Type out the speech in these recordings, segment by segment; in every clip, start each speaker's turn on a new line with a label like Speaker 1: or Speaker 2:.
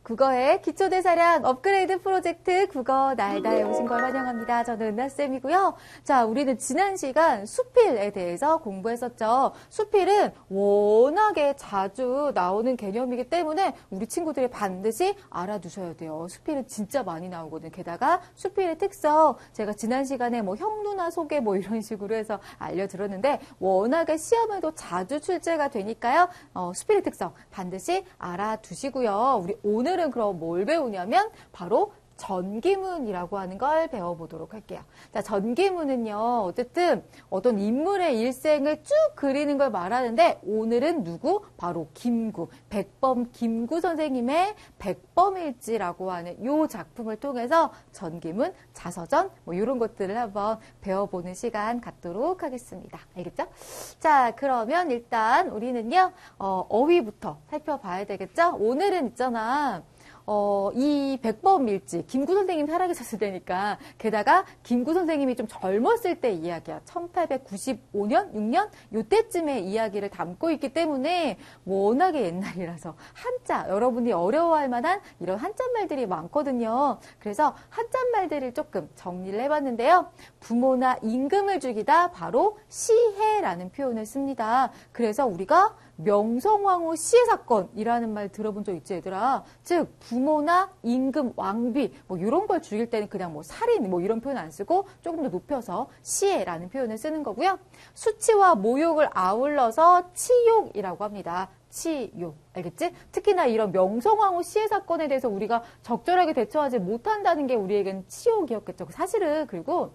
Speaker 1: 국어의 기초대사량 업그레이드 프로젝트 국어 날다에 오신 걸 환영합니다. 저는 은나쌤이고요. 자, 우리는 지난 시간 수필에 대해서 공부했었죠. 수필은 워낙에 자주 나오는 개념이기 때문에 우리 친구들이 반드시 알아두셔야 돼요. 수필은 진짜 많이 나오거든요. 게다가 수필의 특성, 제가 지난 시간에 뭐 형루나 소개 뭐 이런 식으로 해서 알려드렸는데 워낙에 시험에도 자주 출제가 되니까요. 수필의 특성 반드시 알아두시고요. 우리 오늘은 그럼 뭘 배우냐면 바로 전기문이라고 하는 걸 배워보도록 할게요. 자, 전기문은요, 어쨌든 어떤 인물의 일생을 쭉 그리는 걸 말하는데 오늘은 누구? 바로 김구, 백범 김구 선생님의 백범일지라고 하는 이 작품을 통해서 전기문, 자서전 뭐 이런 것들을 한번 배워보는 시간 갖도록 하겠습니다. 알겠죠? 자, 그러면 일단 우리는요, 어휘부터 살펴봐야 되겠죠? 오늘은 있잖아. 이 백범일지, 김구 선생님 살아계셨을 때니까, 게다가 김구 선생님이 좀 젊었을 때 이야기야. 1895년, 6년? 요때쯤의 이야기를 담고 있기 때문에, 워낙에 옛날이라서 한자, 여러분이 어려워할 만한 이런 한자말들이 많거든요. 그래서 한자말들을 조금 정리를 해봤는데요. 부모나 임금을 죽이다, 바로 시해라는 표현을 씁니다. 그래서 우리가 명성황후 시해 사건이라는 말 들어본 적 있지, 얘들아? 즉, 부모나 임금, 왕비, 뭐, 이런 걸 죽일 때는 그냥 뭐, 살인, 뭐, 이런 표현 안 쓰고 조금 더 높여서 시해라는 표현을 쓰는 거고요. 수치와 모욕을 아울러서 치욕이라고 합니다. 치욕. 알겠지? 특히나 이런 명성황후 시해 사건에 대해서 우리가 적절하게 대처하지 못한다는 게 우리에겐 치욕이었겠죠. 사실은, 그리고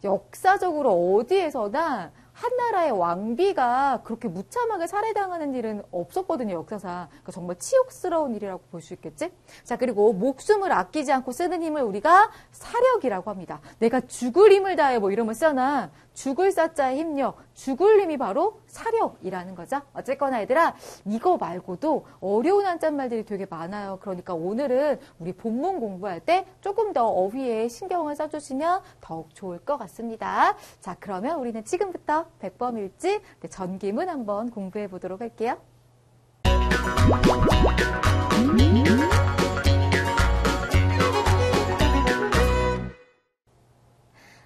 Speaker 1: 역사적으로 어디에서나 한 나라의 왕비가 그렇게 무참하게 살해당하는 일은 없었거든요, 역사상. 그러니까 정말 치욕스러운 일이라고 볼 수 있겠지? 자, 그리고 목숨을 아끼지 않고 쓰는 힘을 우리가 사력이라고 합니다. 내가 죽을 힘을 다해 뭐 이러면 쓰잖아. 죽을 사자의 힘력, 죽을 힘이 바로 사력이라는 거죠. 어쨌거나 얘들아, 이거 말고도 어려운 한자말들이 되게 많아요. 그러니까 오늘은 우리 본문 공부할 때 조금 더 어휘에 신경을 써주시면 더욱 좋을 것 같습니다. 자, 그러면 우리는 지금부터 백범일지 전기문 한번 공부해 보도록 할게요.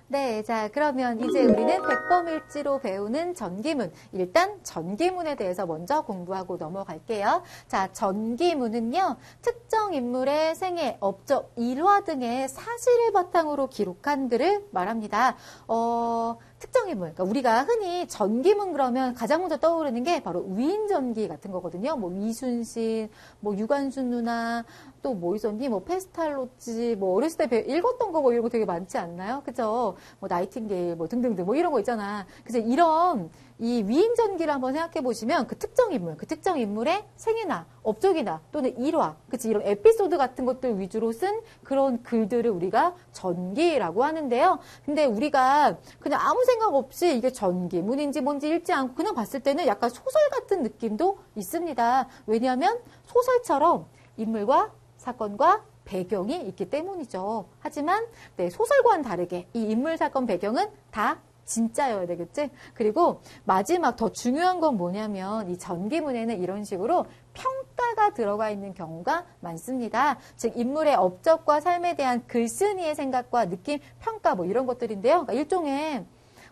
Speaker 1: 네, 자, 그러면 이제 우리는 백범일지로 배우는 전기문. 일단 전기문에 대해서 먼저 공부하고 넘어갈게요. 자, 전기문은요, 특정 인물의 생애, 업적, 일화 등의 사실을 바탕으로 기록한 글을 말합니다. 특정 인물, 그러니까 우리가 흔히 전기문 그러면 가장 먼저 떠오르는 게 바로 위인전기 같은 거거든요. 뭐 이순신, 뭐 유관순 누나, 또 뭐 있었니? 뭐 페스탈로치, 뭐 어렸을 때 읽었던 거 뭐 이런 거 되게 많지 않나요? 그죠? 뭐 나이팅게일, 뭐 등등등, 뭐 이런 거 있잖아. 그래서 이런 이 위인전기를 한번 생각해 보시면 그 특정 인물, 그 특정 인물의 생애나 업적이나 또는 일화, 그치, 이런 에피소드 같은 것들 위주로 쓴 그런 글들을 우리가 전기라고 하는데요. 근데 우리가 그냥 아무 생각 없이 이게 전기문인지 뭔지 읽지 않고 그냥 봤을 때는 약간 소설 같은 느낌도 있습니다. 왜냐하면 소설처럼 인물과 사건과 배경이 있기 때문이죠. 하지만 네, 소설과는 다르게 이 인물, 사건, 배경은 다 진짜여야 되겠지? 그리고 마지막 더 중요한 건 뭐냐면 이 전기문에는 이런 식으로 평가가 들어가 있는 경우가 많습니다. 즉 인물의 업적과 삶에 대한 글쓴이의 생각과 느낌, 평가 뭐 이런 것들인데요. 그러니까 일종의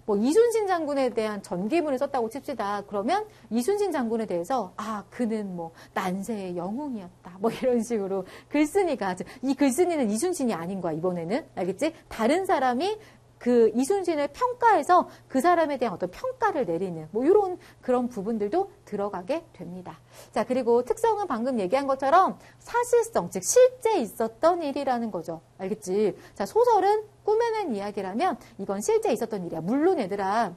Speaker 1: 뭐 이순신 장군에 대한 전기문을 썼다고 칩시다. 그러면 이순신 장군에 대해서 그는 뭐 난세의 영웅이었다. 뭐 이런 식으로 글쓴이가 이 글쓴이는 이순신이 아닌 거야 이번에는. 알겠지? 다른 사람이 그 이순신을 평가해서 그 사람에 대한 어떤 평가를 내리는 뭐 이런 그런 부분들도 들어가게 됩니다. 자, 그리고 특성은 방금 얘기한 것처럼 사실성, 즉 실제 있었던 일이라는 거죠. 알겠지? 자, 소설은 꾸며낸 이야기라면 이건 실제 있었던 일이야. 물론 얘들아,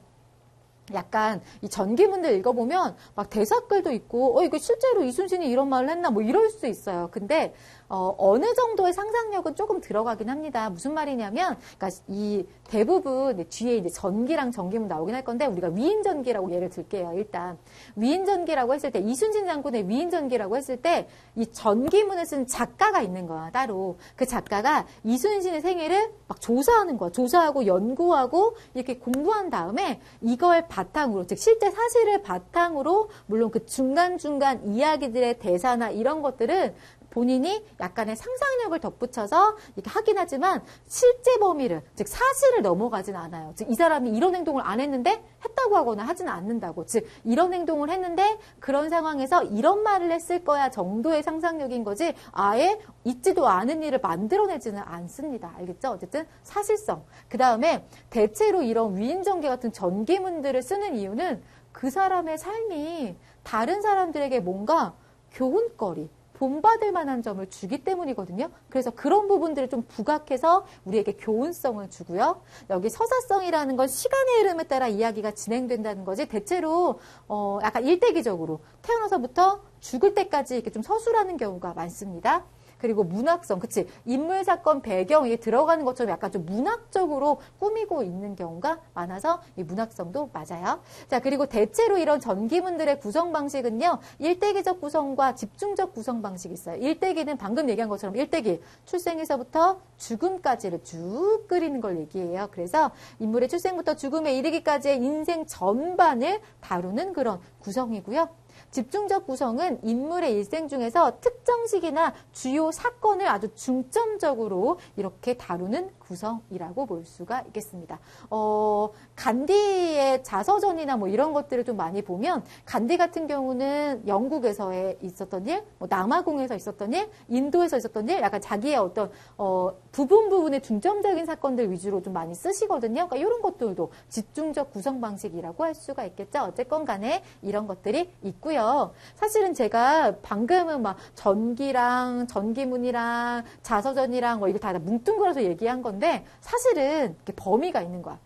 Speaker 1: 약간 이 전기문들 읽어보면 막 대사글도 있고, 이거 실제로 이순신이 이런 말을 했나 뭐 이럴 수 있어요. 근데 어느 정도의 상상력은 조금 들어가긴 합니다. 무슨 말이냐면, 그러니까 이 대부분 뒤에 이제 전기랑 전기문 나오긴 할 건데 우리가 위인전기라고 예를 들게요. 일단 위인전기라고 했을 때 이순신 장군의 위인전기라고 했을 때 이 전기문을 쓴 작가가 있는 거야. 따로 그 작가가 이순신의 생애를 막 조사하는 거야. 조사하고 연구하고 이렇게 공부한 다음에 이걸 바탕으로, 즉 실제 사실을 바탕으로, 물론 그 중간중간 이야기들의 대사나 이런 것들은 본인이 약간의 상상력을 덧붙여서 이렇게 하긴 하지만 실제 범위를, 즉 사실을 넘어가진 않아요. 즉 이 사람이 이런 행동을 안 했는데 했다고 하거나 하지는 않는다고. 즉 이런 행동을 했는데 그런 상황에서 이런 말을 했을 거야 정도의 상상력인 거지 아예 있지도 않은 일을 만들어내지는 않습니다. 알겠죠? 어쨌든 사실성. 그 다음에 대체로 이런 위인전기 같은 전기문들을 쓰는 이유는 그 사람의 삶이 다른 사람들에게 뭔가 교훈거리, 본받을 만한 점을 주기 때문이거든요. 그래서 그런 부분들을 좀 부각해서 우리에게 교훈성을 주고요. 여기 서사성이라는 건 시간의 흐름에 따라 이야기가 진행된다는 거지 대체로 약간 일대기적으로 태어나서부터 죽을 때까지 이렇게 좀 서술하는 경우가 많습니다. 그리고 문학성, 그치? 인물, 사건, 배경, 이게 들어가는 것처럼 약간 좀 문학적으로 꾸미고 있는 경우가 많아서 이 문학성도 맞아요. 자, 그리고 대체로 이런 전기문들의 구성 방식은요, 일대기적 구성과 집중적 구성 방식이 있어요. 일대기는 방금 얘기한 것처럼 일대기, 출생에서부터 죽음까지를 쭉 그리는 걸 얘기해요. 그래서 인물의 출생부터 죽음에 이르기까지의 인생 전반을 다루는 그런 구성이고요. 집중적 구성은 인물의 일생 중에서 특정 시기나 주요 사건을 아주 중점적으로 이렇게 다루는 구성이라고 볼 수가 있겠습니다. 간디의 자서전이나 뭐 이런 것들을 좀 많이 보면 간디 같은 경우는 영국에서 있었던 일, 뭐 남아공에서 있었던 일, 인도에서 있었던 일, 약간 자기의 어떤 부분의 중점적인 사건들 위주로 좀 많이 쓰시거든요. 그러니까 이런 것들도 집중적 구성 방식이라고 할 수가 있겠죠. 어쨌건 간에 이런 것들이 있고요. 사실은 제가 방금은 막 전기랑 전기문이랑 자서전이랑 뭐 이거 다 뭉뚱그려서 얘기한 건데 사실은 이렇게 범위가 있는 거야.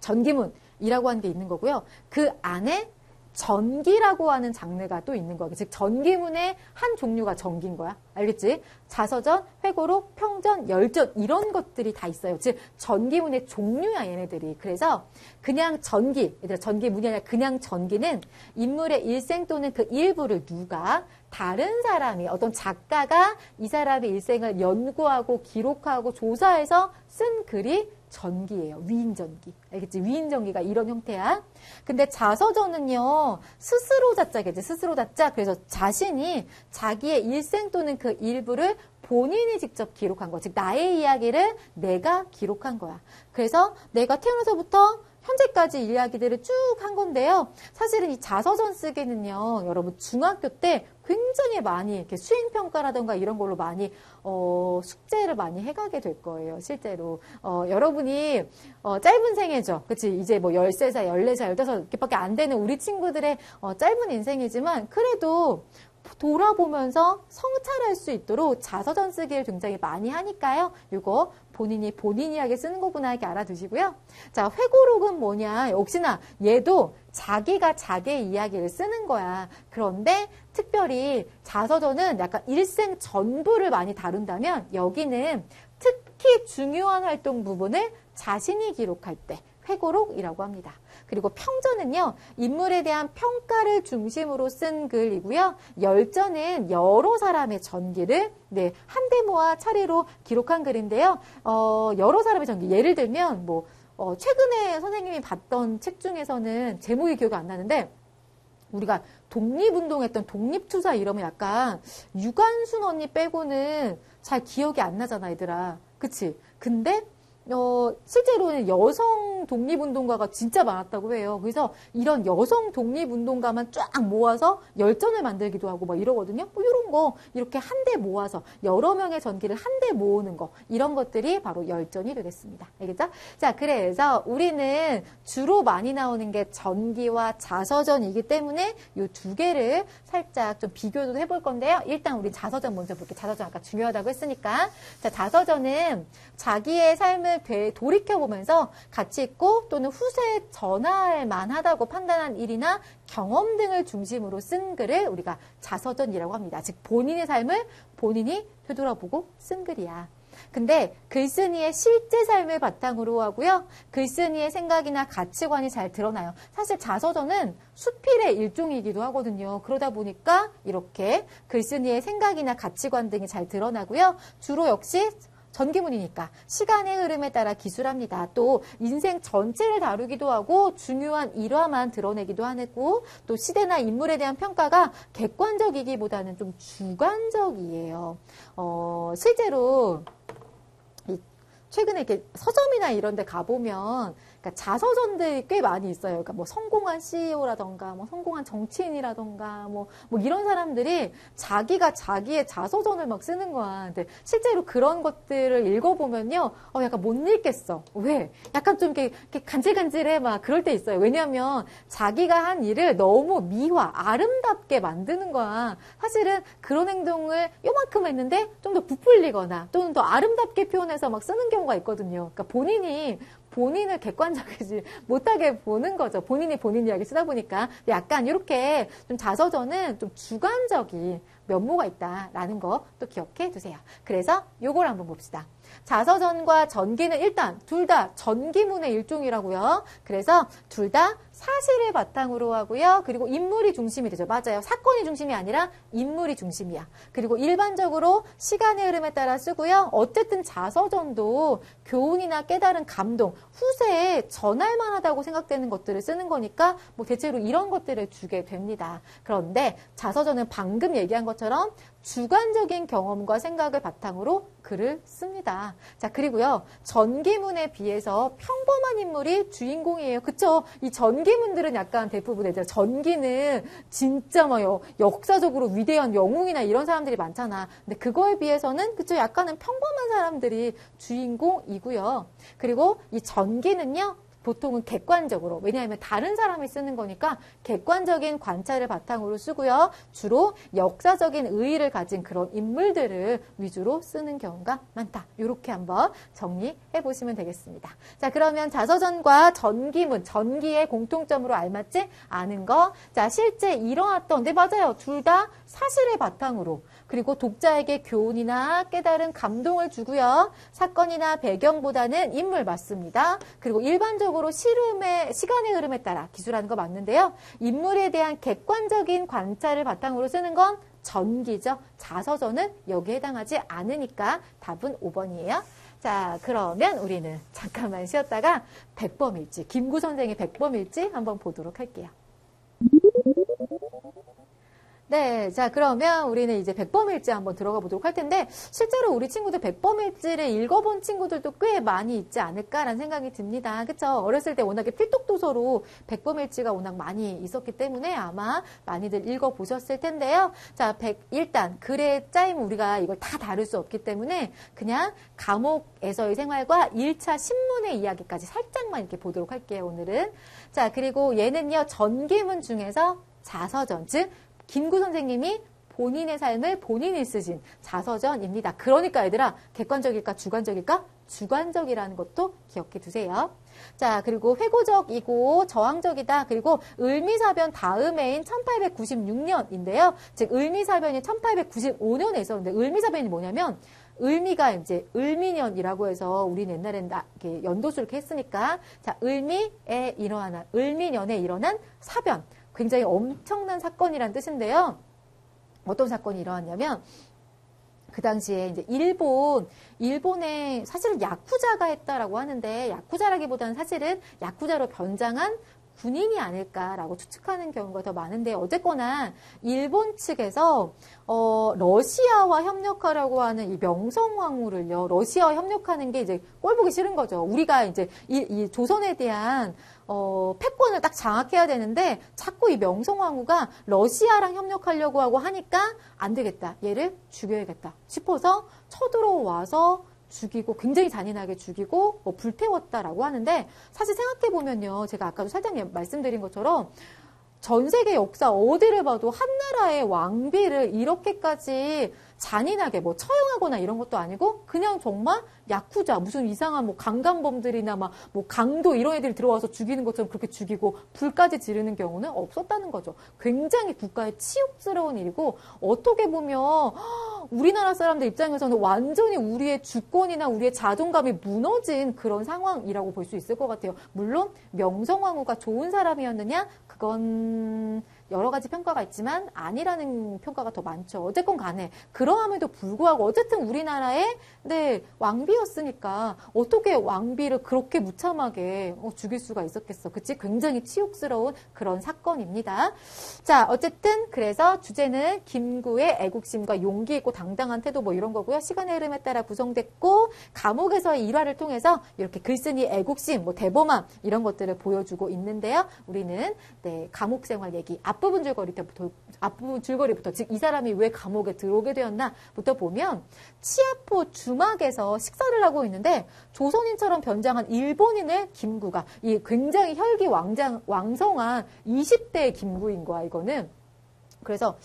Speaker 1: 전기문이라고 하는 게 있는 거고요. 그 안에 전기라고 하는 장르가 또 있는 거야. 즉 전기문의 한 종류가 전기인 거야. 알겠지? 자서전, 회고록, 평전, 열전 이런 것들이 다 있어요. 즉 전기문의 종류야 얘네들이. 그래서 그냥 전기, 얘들아 전기문이 아니라 그냥 전기는 인물의 일생 또는 그 일부를 누가 다른 사람이 어떤 작가가 이 사람의 일생을 연구하고 기록하고 조사해서 쓴 글이 전기예요. 위인전기. 알겠지? 위인전기가 이런 형태야. 근데 자서전은요. 스스로 자자겠지. 스스로 자자. 그래서 자신이 자기의 일생 또는 그 일부를 본인이 직접 기록한 거. 즉 나의 이야기를 내가 기록한 거야. 그래서 내가 태어나서부터 현재까지 이야기들을 쭉 한 건데요. 사실은 이 자서전 쓰기는요, 여러분 중학교 때 굉장히 많이 이렇게 수행평가라던가 이런 걸로 많이 숙제를 많이 해가게 될 거예요. 실제로 여러분이 짧은 생애죠. 그치? 이제 뭐 13살, 14살, 15살 이렇게밖에 안 되는 우리 친구들의 짧은 인생이지만 그래도 돌아보면서 성찰할 수 있도록 자서전 쓰기를 굉장히 많이 하니까요. 이거 본인 이야기 쓰는 거구나 이렇게 알아두시고요. 자, 회고록은 뭐냐? 역시나 얘도 자기가 자기의 이야기를 쓰는 거야. 그런데 특별히 자서전은 약간 일생 전부를 많이 다룬다면 여기는 특히 중요한 활동 부분을 자신이 기록할 때 회고록이라고 합니다. 그리고 평전은요, 인물에 대한 평가를 중심으로 쓴 글이고요. 열전은 여러 사람의 전기를 한데 모아 차례로 기록한 글인데요. 여러 사람의 전기, 예를 들면 뭐 최근에 선생님이 봤던 책 중에서는 제목이 기억이 안 나는데 우리가 독립운동했던 독립투사 이러면 약간 유관순 언니 빼고는 잘 기억이 안 나잖아, 얘들아. 그치? 근데 실제로는 여성 독립운동가가 진짜 많았다고 해요. 그래서 이런 여성 독립운동가만 쫙 모아서 열전을 만들기도 하고 막 이러거든요. 뭐 이런 거 이렇게 한데 모아서 여러 명의 전기를 한데 모으는 거 이런 것들이 바로 열전이 되겠습니다. 알겠죠? 자, 그래서 우리는 주로 많이 나오는 게 전기와 자서전이기 때문에 이 두 개를 살짝 좀 비교도 해볼 건데요. 일단 우리 자서전 먼저 볼게요. 자서전 아까 중요하다고 했으니까. 자, 자서전은 자기의 삶을 인생을 돌이켜보면서 가치 있고 또는 후세에 전할 만하다고 판단한 일이나 경험 등을 중심으로 쓴 글을 우리가 자서전이라고 합니다. 즉 본인의 삶을 본인이 되돌아보고 쓴 글이야. 근데 글쓴이의 실제 삶을 바탕으로 하고요. 글쓴이의 생각이나 가치관이 잘 드러나요. 사실 자서전은 수필의 일종이기도 하거든요. 그러다 보니까 이렇게 글쓴이의 생각이나 가치관 등이 잘 드러나고요. 주로 역시 전기문이니까 시간의 흐름에 따라 기술합니다. 또 인생 전체를 다루기도 하고 중요한 일화만 드러내기도 하고 또 시대나 인물에 대한 평가가 객관적이기보다는 좀 주관적이에요. 실제로 최근에 이렇게 서점이나 이런 데 가보면 그러니까 자서전들이 꽤 많이 있어요. 그러니까 뭐 성공한 CEO라던가 뭐 성공한 정치인이라던가 뭐 이런 사람들이 자기가 자기의 자서전을 막 쓰는 거야. 근데 실제로 그런 것들을 읽어보면요. 약간 못 읽겠어. 왜? 약간 좀 이렇게 간질간질해 막 그럴 때 있어요. 왜냐하면 자기가 한 일을 너무 미화, 아름답게 만드는 거야. 사실은 그런 행동을 요만큼 했는데 좀 더 부풀리거나 또는 더 아름답게 표현해서 막 쓰는 경우가 있거든요. 그러니까 본인을 객관적이지 못하게 보는 거죠. 본인이 본인 이야기 쓰다 보니까. 약간 이렇게 좀 자서전은 좀 주관적인 면모가 있다라는 거 또 기억해 두세요. 그래서 요걸 한번 봅시다. 자서전과 전기는 일단 둘 다 전기문의 일종이라고요. 그래서 둘 다 사실을 바탕으로 하고요. 그리고 인물이 중심이 되죠. 맞아요. 사건이 중심이 아니라 인물이 중심이야. 그리고 일반적으로 시간의 흐름에 따라 쓰고요. 어쨌든 자서전도 교훈이나 깨달은 감동, 후세에 전할 만하다고 생각되는 것들을 쓰는 거니까 뭐 대체로 이런 것들을 주게 됩니다. 그런데 자서전은 방금 얘기한 것처럼 주관적인 경험과 생각을 바탕으로 글을 씁니다. 자, 그리고요. 전기문에 비해서 평범한 인물이 주인공이에요. 그쵸? 이 전기문들은 약간 대부분 애들 전기는 진짜 막 역사적으로 위대한 영웅이나 이런 사람들이 많잖아. 근데 그거에 비해서는 그쵸? 약간은 평범한 사람들이 주인공이고요. 그리고 이 전기는요. 보통은 객관적으로, 왜냐하면 다른 사람이 쓰는 거니까 객관적인 관찰을 바탕으로 쓰고요. 주로 역사적인 의의를 가진 그런 인물들을 위주로 쓰는 경우가 많다. 이렇게 한번 정리해 보시면 되겠습니다. 자, 그러면 자서전과 전기문, 전기의 공통점으로 알맞지 않은 거. 자, 실제 일어났던, 네, 맞아요. 둘 다 사실을 바탕으로. 그리고 독자에게 교훈이나 깨달은 감동을 주고요. 사건이나 배경보다는 인물 맞습니다. 그리고 일반적으로 시간의 흐름에 따라 기술하는 거 맞는데요. 인물에 대한 객관적인 관찰을 바탕으로 쓰는 건 전기죠. 자서전은 여기에 해당하지 않으니까 답은 5번이에요. 자, 그러면 우리는 잠깐만 쉬었다가 백범일지, 김구 선생의 백범일지 한번 보도록 할게요. 네, 자, 그러면 우리는 이제 백범일지 한번 들어가 보도록 할 텐데, 실제로 우리 친구들 백범일지를 읽어본 친구들도 꽤 많이 있지 않을까라는 생각이 듭니다. 그쵸? 어렸을 때 워낙에 필독도서로 백범일지가 워낙 많이 있었기 때문에 아마 많이들 읽어보셨을 텐데요. 자, 일단 글의 짜임 우리가 이걸 다 다룰 수 없기 때문에 그냥 감옥에서의 생활과 1차 신문의 이야기까지 살짝만 이렇게 보도록 할게요, 오늘은. 자, 그리고 얘는요, 전기문 중에서 자서전, 즉, 김구 선생님이 본인의 삶을 본인이 쓰신 자서전입니다. 그러니까 얘들아, 객관적일까 주관적일까? 주관적이라는 것도 기억해 두세요. 자, 그리고 회고적이고 저항적이다. 그리고 을미사변 다음해인 1896년인데요. 즉 을미사변이 1895년에 있었는데 을미사변이 뭐냐면 을미가 이제 을미년이라고 해서 우리는 옛날엔 이렇게 연도수를 이렇게 했으니까 자, 을미년에 일어난 사변. 굉장히 엄청난 사건이란 뜻인데요. 어떤 사건이 일어났냐면 그 당시에 이제 일본에 사실은 야쿠자가 했다라고 하는데 야쿠자라기보다는 사실은 야쿠자로 변장한 군인이 아닐까라고 추측하는 경우가 더 많은데 어쨌거나 일본 측에서 러시아와 협력하려고 하는 이 명성황후를요. 러시아와 협력하는 게 이제 꼴 보기 싫은 거죠. 우리가 이제 이 조선에 대한 패권을 딱 장악해야 되는데 자꾸 이 명성황후가 러시아랑 협력하려고 하고 하니까 안 되겠다. 얘를 죽여야겠다 싶어서 쳐들어와서 죽이고 굉장히 잔인하게 죽이고 불태웠다라고 하는데 사실 생각해보면요. 제가 아까도 살짝 말씀드린 것처럼 전 세계 역사 어디를 봐도 한 나라의 왕비를 이렇게까지 잔인하게 뭐 처형하거나 이런 것도 아니고 그냥 정말 야쿠자 무슨 이상한 뭐 강간범들이나 막 뭐 강도 이런 애들이 들어와서 죽이는 것처럼 그렇게 죽이고 불까지 지르는 경우는 없었다는 거죠. 굉장히 국가의 치욕스러운 일이고 어떻게 보면 우리나라 사람들 입장에서는 완전히 우리의 주권이나 우리의 자존감이 무너진 그런 상황이라고 볼 수 있을 것 같아요. 물론 명성황후가 좋은 사람이었느냐? 그건 여러 가지 평가가 있지만 아니라는 평가가 더 많죠. 어쨌건 간에 그러함에도 불구하고 어쨌든 우리나라의 왕비였으니까 어떻게 왕비를 그렇게 무참하게 죽일 수가 있었겠어. 그치? 굉장히 치욕스러운 그런 사건입니다. 자, 어쨌든 그래서 주제는 김구의 애국심과 용기 있고 당당한 태도 뭐 이런 거고요. 시간의 흐름에 따라 구성됐고 감옥에서의 일화를 통해서 이렇게 글쓴이 애국심, 뭐 대범함 이런 것들을 보여주고 있는데요. 우리는 감옥 생활 얘기 앞부분 줄거리부터 즉 이 사람이 왜 감옥에 들어오게 되었나부터 보면 치아포 주막에서 식사를 하고 있는데 조선인처럼 변장한 일본인의 김구가 이 굉장히 혈기왕성한 20대의 김구인 거야 이거는. 그래서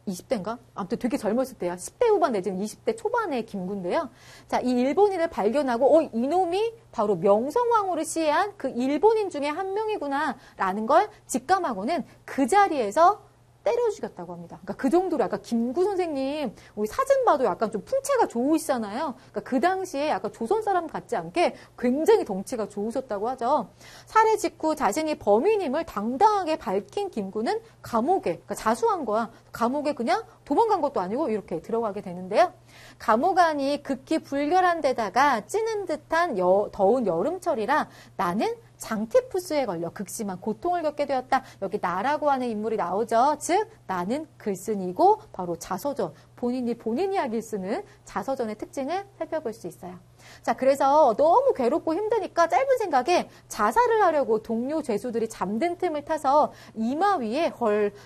Speaker 1: 20대인가? 아무튼 되게 젊었을 때야. 10대 후반 내지는 20대 초반의 김구인데요. 자, 이 일본인을 발견하고 이놈이 바로 명성황후를 시해한 그 일본인 중에 한 명이구나라는 걸 직감하고는 그 자리에서 때려 죽였다고 합니다. 그러니까 그 정도로 약간 김구 선생님 우리 사진 봐도 약간 좀 풍채가 좋으시잖아요. 그러니까 그 당시에 약간 조선 사람 같지 않게 굉장히 덩치가 좋으셨다고 하죠. 살해 직후 자신이 범인임을 당당하게 밝힌 김구는 감옥에 그러니까 자수한 거야. 감옥에 그냥 도망간 것도 아니고 이렇게 들어가게 되는데요. 감옥 안이 극히 불결한 데다가 찌는 듯한 더운 여름철이라 나는 장티푸스에 걸려 극심한 고통을 겪게 되었다. 여기 나라고 하는 인물이 나오죠. 즉 나는 글쓴이고 바로 자서전, 본인 이야기를 쓰는 자서전의 특징을 살펴볼 수 있어요. 자, 그래서 너무 괴롭고 힘드니까 짧은 생각에 자살을 하려고 동료 죄수들이 잠든 틈을 타서 이마 위에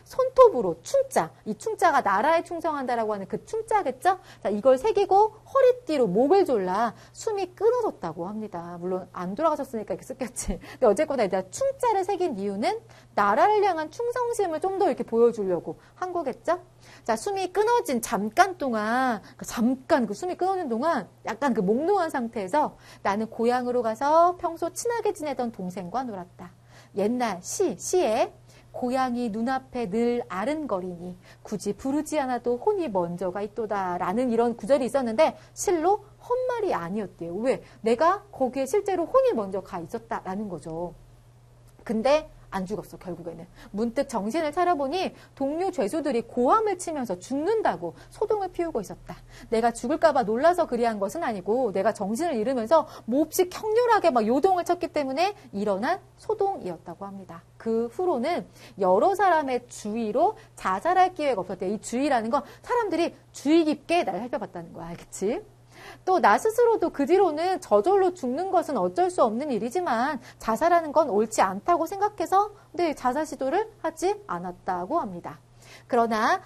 Speaker 1: 손톱으로 충자, 이 충자가 나라에 충성한다라고 하는 그 충자겠죠? 자, 이걸 새기고 허리띠로 목을 졸라 숨이 끊어졌다고 합니다. 물론 안 돌아가셨으니까 이렇게 쓰겠지. 근데 어쨌거나 일단 충자를 새긴 이유는 나라를 향한 충성심을 좀 더 이렇게 보여주려고 한 거겠죠? 자, 숨이 끊어진 잠깐 동안, 잠깐 그 숨이 끊어진 동안 약간 그 몽롱한 상태에서 나는 고향으로 가서 평소 친하게 지내던 동생과 놀았다. 옛날 시에 고향이 눈앞에 늘 아른거리니 굳이 부르지 않아도 혼이 먼저가 있도다 라는 이런 구절이 있었는데 실로 헛말이 아니었대요. 왜? 내가 거기에 실제로 혼이 먼저 가 있었다라는 거죠. 근데 안 죽었어, 결국에는. 문득 정신을 차려보니 동료 죄수들이 고함을 치면서 죽는다고 소동을 피우고 있었다. 내가 죽을까봐 놀라서 그리한 것은 아니고 내가 정신을 잃으면서 몹시 격렬하게 막 요동을 쳤기 때문에 일어난 소동이었다고 합니다. 그 후로는 여러 사람의 주의로 자살할 기회가 없었대요. 이 주의라는 건 사람들이 주의 깊게 나를 살펴봤다는 거야. 알겠지? 또 나 스스로도 그 뒤로는 저절로 죽는 것은 어쩔 수 없는 일이지만 자살하는 건 옳지 않다고 생각해서 자살 시도를 하지 않았다고 합니다. 그러나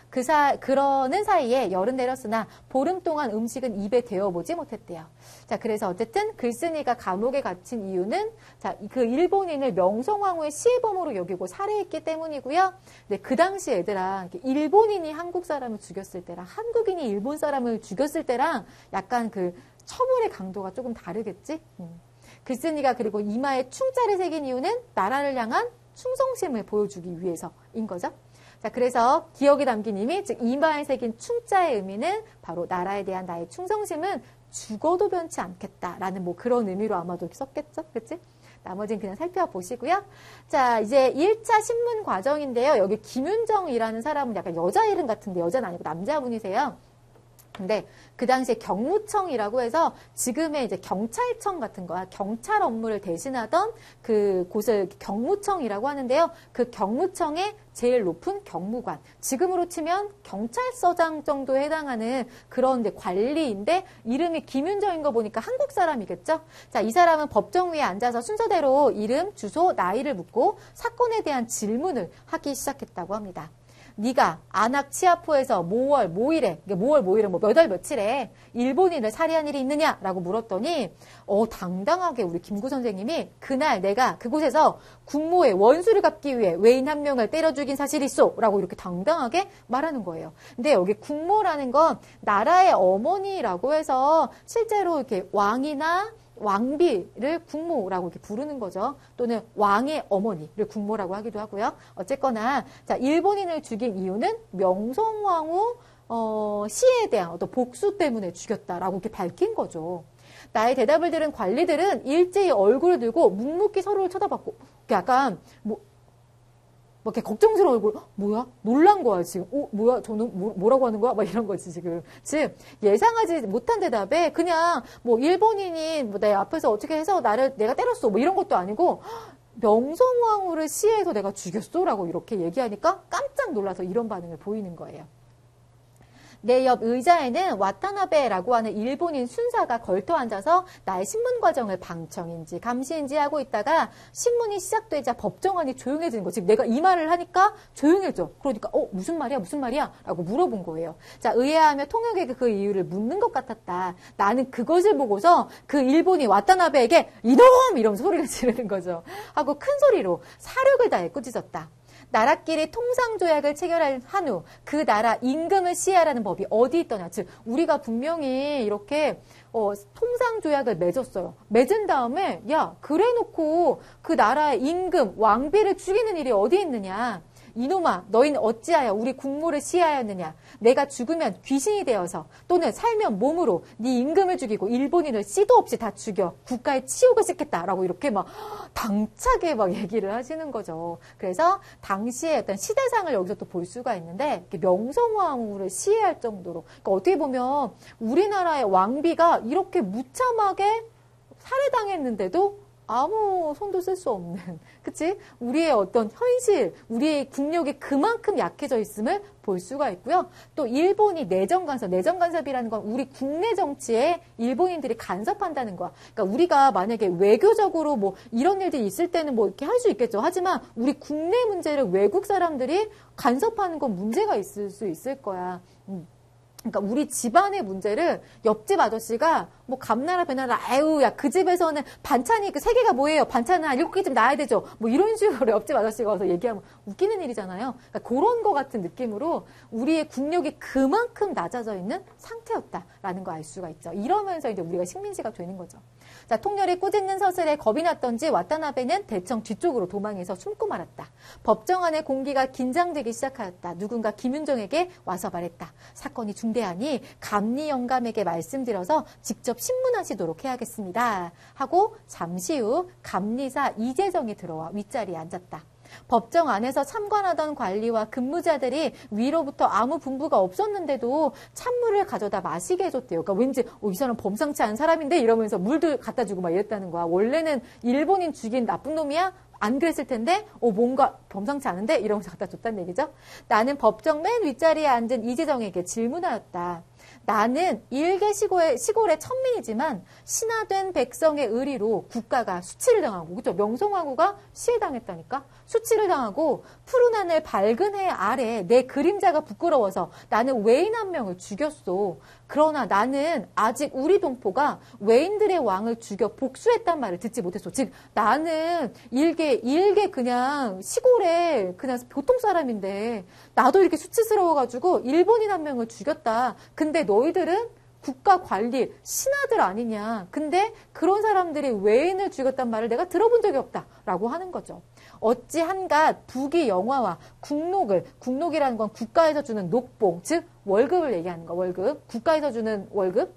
Speaker 1: 그러는 사이에 열은 내렸으나 보름 동안 음식은 입에 대어보지 못했대요. 자, 그래서 어쨌든 글쓴이가 감옥에 갇힌 이유는 자, 그 일본인을 명성황후의 시해범으로 여기고 살해했기 때문이고요. 네, 그 당시 애들아 일본인이 한국 사람을 죽였을 때랑 한국인이 일본 사람을 죽였을 때랑 약간 그 처벌의 강도가 조금 다르겠지? 글쓴이가 그리고 이마에 충자를 새긴 이유는 나라를 향한 충성심을 보여주기 위해서인 거죠. 자, 그래서 기억이 담긴 의미, 즉 이마에 새긴 충자의 의미는 바로 나라에 대한 나의 충성심은 죽어도 변치 않겠다라는 뭐 그런 의미로 아마도 썼겠죠? 그치? 나머지는 그냥 살펴보시고요. 자, 이제 1차 신문 과정인데요. 여기 김윤정이라는 사람은 약간 여자 이름 같은데 여자는 아니고 남자분이세요. 근데 그 당시에 경무청이라고 해서 지금의 이제 경찰청 같은 거야. 경찰 업무를 대신하던 그 곳을 경무청이라고 하는데요. 그 경무청의 제일 높은 경무관. 지금으로 치면 경찰서장 정도에 해당하는 그런 이제 관리인데 이름이 김윤정인 거 보니까 한국 사람이겠죠? 자, 이 사람은 법정 위에 앉아서 순서대로 이름, 주소, 나이를 묻고 사건에 대한 질문을 하기 시작했다고 합니다. 네가 아낙치아포에서 뭐월 뭐일에 뭐월 뭐일에 뭐 몇 월 며칠에 일본인을 살해한 일이 있느냐라고 물었더니 당당하게 우리 김구 선생님이 그날 내가 그곳에서 국모의 원수를 갚기 위해 외인 한 명을 때려 죽인 사실이 있어라고 이렇게 당당하게 말하는 거예요. 근데 여기 국모라는 건 나라의 어머니라고 해서 실제로 이렇게 왕이나 왕비를 국모라고 이렇게 부르는 거죠. 또는 왕의 어머니를 국모라고 하기도 하고요. 어쨌거나 자 일본인을 죽인 이유는 명성황후 시에 대한 어떤 복수 때문에 죽였다라고 이렇게 밝힌 거죠. 나의 대답을 들은 관리들은 일제히 얼굴을 들고 묵묵히 서로를 쳐다봤고 약간 이렇게 걱정스러운 얼굴, 뭐야? 놀란 거야, 지금. 뭐야? 저는 뭐라고 하는 거야? 막 이런 거지, 지금. 즉, 예상하지 못한 대답에 그냥 일본인이 내 앞에서 어떻게 해서 내가 때렸어. 이런 것도 아니고, 명성황후를 시해서 내가 죽였어. 라고 이렇게 얘기하니까 깜짝 놀라서 이런 반응을 보이는 거예요. 내 옆 의자에는 와타나베라고 하는 일본인 순사가 걸터 앉아서 나의 신문 과정을 방청인지 감시인지 하고 있다가 신문이 시작되자 법정안이 조용해지는 거. 즉 내가 이 말을 하니까 조용해져. 그러니까 무슨 말이야? 라고 물어본 거예요. 자, 의아하며 통역에게 그 이유를 묻는 것 같았다. 나는 그것을 보고서 그 일본이 와타나베에게 이놈! 이러면서 소리를 지르는 거죠. 하고 큰 소리로 사력을 다해 꾸짖었다. 나라끼리 통상조약을 체결한 후 그 나라 임금을 시해하라는 법이 어디 있더냐. 즉 우리가 분명히 이렇게 통상조약을 맺었어요. 맺은 다음에 야 그래놓고 그 나라의 임금, 왕비를 죽이는 일이 어디 있느냐. 이놈아 너희는 어찌하여 우리 국모를 시해하였느냐. 내가 죽으면 귀신이 되어서 또는 살면 몸으로 네 임금을 죽이고 일본인을 씨도 없이 다 죽여 국가에 치욕을 싣겠다라고 이렇게 막 당차게 막 얘기를 하시는 거죠. 그래서 당시의 어떤 시대상을 여기서 또 볼 수가 있는데 명성황후를 시해할 정도로 그러니까 어떻게 보면 우리나라의 왕비가 이렇게 무참하게 살해당했는데도 아무 손도 쓸 수 없는, 그치? 우리의 어떤 현실, 우리의 국력이 그만큼 약해져 있음을 볼 수가 있고요. 또 일본이 내정 간섭이라는 건 우리 국내 정치에 일본인들이 간섭한다는 거야. 그러니까 우리가 만약에 외교적으로 이런 일들이 있을 때는 이렇게 할 수 있겠죠. 하지만 우리 국내 문제를 외국 사람들이 간섭하는 건 문제가 있을 수 있을 거야. 그러니까 우리 집안의 문제를 옆집 아저씨가 감나라 배나라 아유 야 그 집에서는 반찬이 그 3개가 뭐예요? 반찬은 한 7개쯤 나야 되죠. 이런 식으로 옆집 아저씨가 와서 얘기하면 웃기는 일이잖아요. 그러니까 그런 거 같은 느낌으로 우리의 국력이 그만큼 낮아져 있는 상태였다라는 거 알 수가 있죠. 이러면서 이제 우리가 식민지가 되는 거죠. 자, 통렬히 꾸짖는 서슬에 겁이 났던지 와타나베는 대청 뒤쪽으로 도망해서 숨고 말았다. 법정 안의 공기가 긴장되기 시작하였다. 누군가 김윤정에게 와서 말했다. 사건이 중대하니 감리 영감에게 말씀드려서 직접 신문하시도록 해야겠습니다. 하고 잠시 후 감리사 이재정이 들어와 윗자리에 앉았다. 법정 안에서 참관하던 관리와 근무자들이 위로부터 아무 분부가 없었는데도 찬물을 가져다 마시게 해줬대요. 그러니까 왠지 이 사람 범상치 않은 사람인데 이러면서 물도 갖다 주고 막 이랬다는 거야. 원래는 일본인 죽인 나쁜 놈이야? 안 그랬을 텐데 뭔가 범상치 않은데 이러면서 갖다 줬다는 얘기죠. 나는 법정 맨 윗자리에 앉은 이재정에게 질문하였다. 나는 일개 시골의 천민이지만 신하된 백성의 의리로 국가가 수치를 당하고, 그죠? 명성황후가 시해당했다니까? 수치를 당하고 푸른 하늘 밝은 해 아래 내 그림자가 부끄러워서 나는 외인 한 명을 죽였어. 그러나 나는 아직 우리 동포가 외인들의 왕을 죽여 복수했단 말을 듣지 못했어. 즉 나는 일개 그냥 시골에 그냥 보통 사람인데 나도 이렇게 수치스러워가지고 일본인 한 명을 죽였다. 근데 너희들은 국가 관리 신하들 아니냐. 근데 그런 사람들이 외인을 죽였단 말을 내가 들어본 적이 없다라고 하는 거죠. 어찌 한갓 부귀 영화와 국록이라는 건 국가에서 주는 녹봉, 즉 월급을 얘기하는 거. 월급, 국가에서 주는 월급,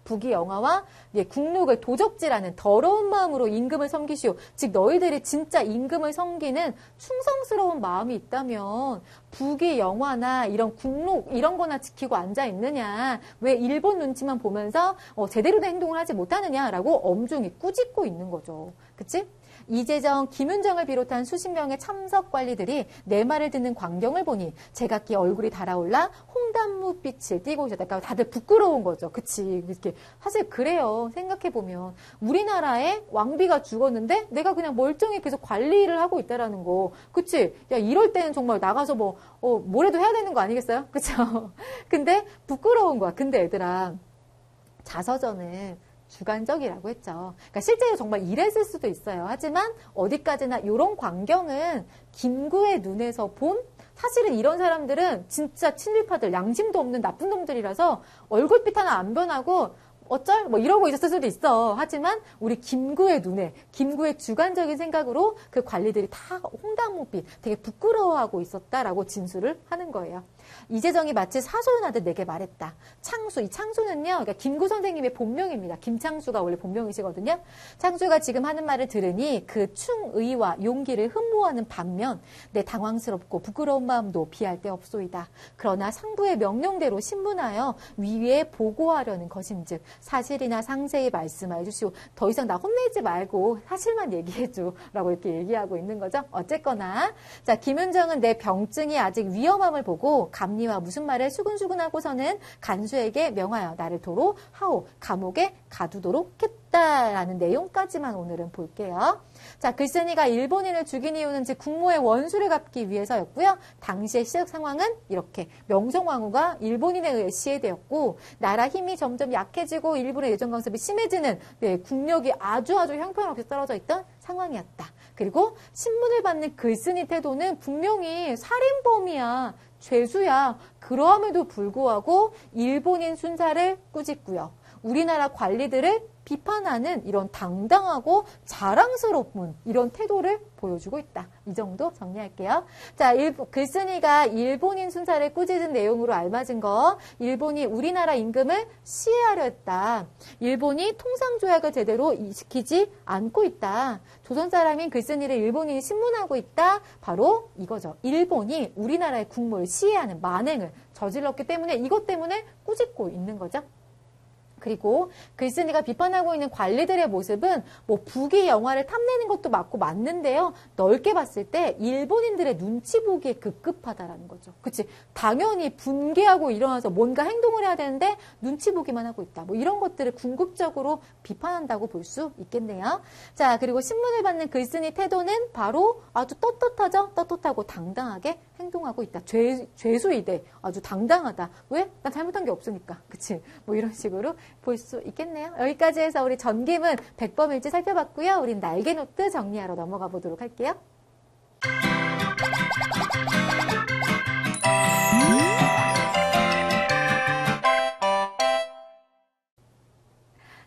Speaker 1: 부귀 영화와 국록을 도적질하는 더러운 마음으로 임금을 섬기시오. 즉 너희들이 진짜 임금을 섬기는 충성스러운 마음이 있다면 부귀 영화나 이런 국록 이런 거나 지키고 앉아 있느냐. 왜 일본 눈치만 보면서 제대로 된 행동을 하지 못하느냐라고 엄중히 꾸짖고 있는 거죠. 그치? 이재정, 김윤정을 비롯한 수십 명의 참석 관리들이 내 말을 듣는 광경을 보니 제각기 얼굴이 달아올라 홍단무빛을 띠고 있었다. 그러니까 다들 부끄러운 거죠. 그치? 이렇게 사실 그래요. 생각해보면 우리나라에 왕비가 죽었는데 내가 그냥 멀쩡히 계속 관리를 하고 있다라는 거. 그치? 야, 이럴 때는 정말 나가서 뭐라도 해야 되는 거 아니겠어요? 그쵸? 근데 부끄러운 거야. 근데 얘들아, 자서전은 주관적이라고 했죠. 그러니까 실제로 정말 이랬을 수도 있어요. 하지만 어디까지나 이런 광경은 김구의 눈에서 본 사실은 이런 사람들은 진짜 친일파들, 양심도 없는 나쁜 놈들이라서 얼굴빛 하나 안 변하고 어쩔? 이러고 있었을 수도 있어. 하지만 우리 김구의 눈에, 김구의 주관적인 생각으로 그 관리들이 다 홍당무빛, 되게 부끄러워하고 있었다라고 진술을 하는 거예요. 이재정이 마치 사소연하듯 내게 말했다. 창수, 이 창수는요, 그러니까 김구 선생님의 본명입니다. 김창수가 원래 본명이시거든요. 창수가 지금 하는 말을 들으니 그 충의와 용기를 흠모하는 반면 내 당황스럽고 부끄러운 마음도 비할 데 없소이다. 그러나 상부의 명령대로 신문하여 위에 보고하려는 것인즉 사실이나 상세히 말씀해 주시오. 더 이상 나 혼내지 말고 사실만 얘기해 줘라고 이렇게 얘기하고 있는 거죠. 어쨌거나 자, 김윤정은 내 병증이 아직 위험함을 보고 감리와 무슨 말을 수근수근하고서는 간수에게 명하여 나를 도로 하오 감옥에 가두도록 했다라는 내용까지만 오늘은 볼게요. 자, 글쓴이가 일본인을 죽인 이유는 즉 국모의 원수를 갚기 위해서였고요. 당시의 시적 상황은 이렇게 명성황후가 일본인에 의해 시해되었고 나라 힘이 점점 약해지고 일본의 내정 간섭이 심해지는 국력이 아주 형편없이 떨어져 있던 상황이었다. 그리고 신문을 받는 글쓴이 태도는 분명히 살인범이야. 죄수야. 그러함에도 불구하고 일본인 순사를 꾸짖고요. 우리나라 관리들을 비판하는 이런 당당하고 자랑스러운 이런 태도를 보여주고 있다. 이 정도 정리할게요. 자, 글쓴이가 일본인 순사를 꾸짖은 내용으로 알맞은 거, 일본이 우리나라 임금을 시해하려 했다. 일본이 통상조약을 제대로 시키지 않고 있다. 조선 사람인 글쓴이를 일본인이 신문하고 있다. 바로 이거죠. 일본이 우리나라의 국모를 시해하는 만행을 저질렀기 때문에 이것 때문에 꾸짖고 있는 거죠. 그리고 글쓴이가 비판하고 있는 관리들의 모습은 북이 영화를 탐내는 것도 맞는데요. 넓게 봤을 때 일본인들의 눈치 보기에 급급하다라는 거죠. 그치? 당연히 분개하고 일어나서 뭔가 행동을 해야 되는데 눈치 보기만 하고 있다. 이런 것들을 궁극적으로 비판한다고 볼 수 있겠네요. 자, 그리고 신문을 받는 글쓴이 태도는 바로 아주 떳떳하죠? 떳떳하고 당당하게 행동하고 있다. 죄수이대. 아주 당당하다. 왜? 난 잘못한 게 없으니까. 그치? 이런 식으로 볼 수 있겠네요. 여기까지 해서 우리 전기문 백범일지 살펴봤고요. 우린 날개노트 정리하러 넘어가 보도록 할게요.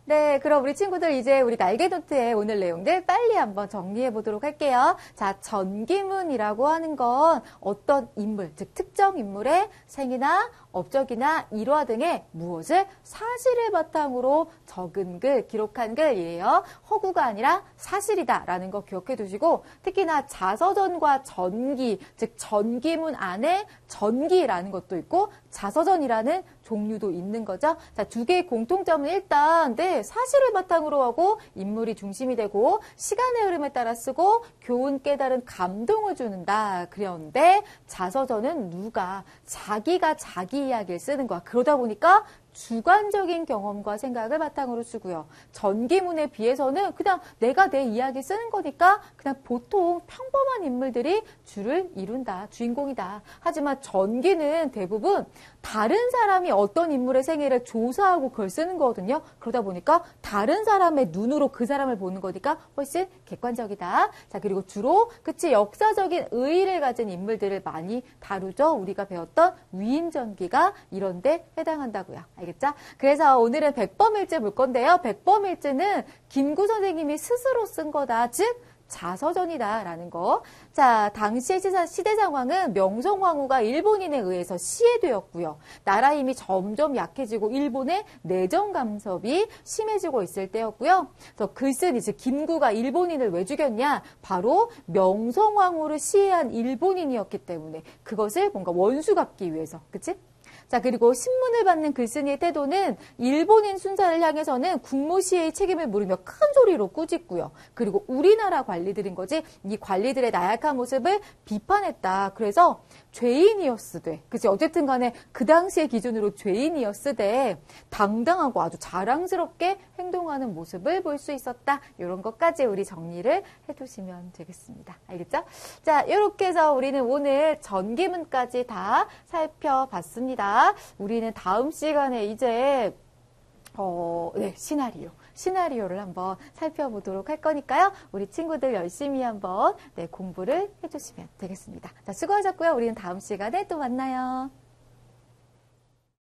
Speaker 1: 네, 그럼 우리 친구들 이제 우리 날개노트의 오늘 내용들 빨리 한번 정리해 보도록 할게요. 자, 전기문이라고 하는 건 어떤 인물, 즉 특정 인물의 생이나 업적이나 일화 등의 무엇을 사실을 바탕으로 적은 글, 기록한 글이에요. 허구가 아니라 사실이다라는 거 기억해 두시고 특히나 자서전과 전기, 즉 전기문 안에 전기라는 것도 있고 자서전이라는 종류도 있는 거죠. 자, 두 개의 공통점은 일단 사실을 바탕으로 하고 인물이 중심이 되고 시간의 흐름에 따라 쓰고 교훈, 깨달은, 감동을 주는다. 그런데 자서전은 누가 자기가 자기 이야기를 쓰는 거야. 그러다 보니까 주관적인 경험과 생각을 바탕으로 쓰고요. 전기문에 비해서는 그냥 내가 내 이야기 쓰는 거니까 그냥 보통 평범한 인물들이 주를 이룬다. 주인공이다. 하지만 전기는 대부분 다른 사람이 어떤 인물의 생애를 조사하고 그걸 쓰는 거거든요. 그러다 보니까 다른 사람의 눈으로 그 사람을 보는 거니까 훨씬 객관적이다. 자, 그리고 주로 역사적인 의의를 가진 인물들을 많이 다루죠. 우리가 배웠던 위인전기가 이런 데 해당한다고요. 알겠죠? 그래서 오늘은 백범일지 볼 건데요. 백범일지는 김구 선생님이 스스로 쓴 거다. 즉 자서전이다라는 거. 자, 당시의 시대 상황은 명성황후가 일본인에 의해서 시해되었고요. 나라 힘이 점점 약해지고 일본의 내정 간섭이 심해지고 있을 때였고요. 그래서 글쓴이, 즉 김구가 일본인을 왜 죽였냐? 바로 명성황후를 시해한 일본인이었기 때문에 그것을 뭔가 원수 갚기 위해서, 그치? 자, 그리고 신문을 받는 글쓴이의 태도는 일본인 순사를 향해서는 국무시의 책임을 물으며 큰 소리로 꾸짖고요. 그리고 우리나라 관리들인 거지 이 관리들의 나약한 모습을 비판했다. 그래서 죄인이었으되, 그치? 어쨌든 간에 그 당시의 기준으로 죄인이었으되 당당하고 아주 자랑스럽게 행동하는 모습을 볼 수 있었다. 이런 것까지 우리 정리를 해두시면 되겠습니다. 알겠죠? 자, 이렇게 해서 우리는 오늘 전기문까지 다 살펴봤습니다. 우리는 다음 시간에 이제 네, 시나리오를 한번 살펴보도록 할 거니까요. 우리 친구들 열심히 한번 네, 공부를 해주시면 되겠습니다. 자, 수고하셨고요. 우리는 다음 시간에 또 만나요.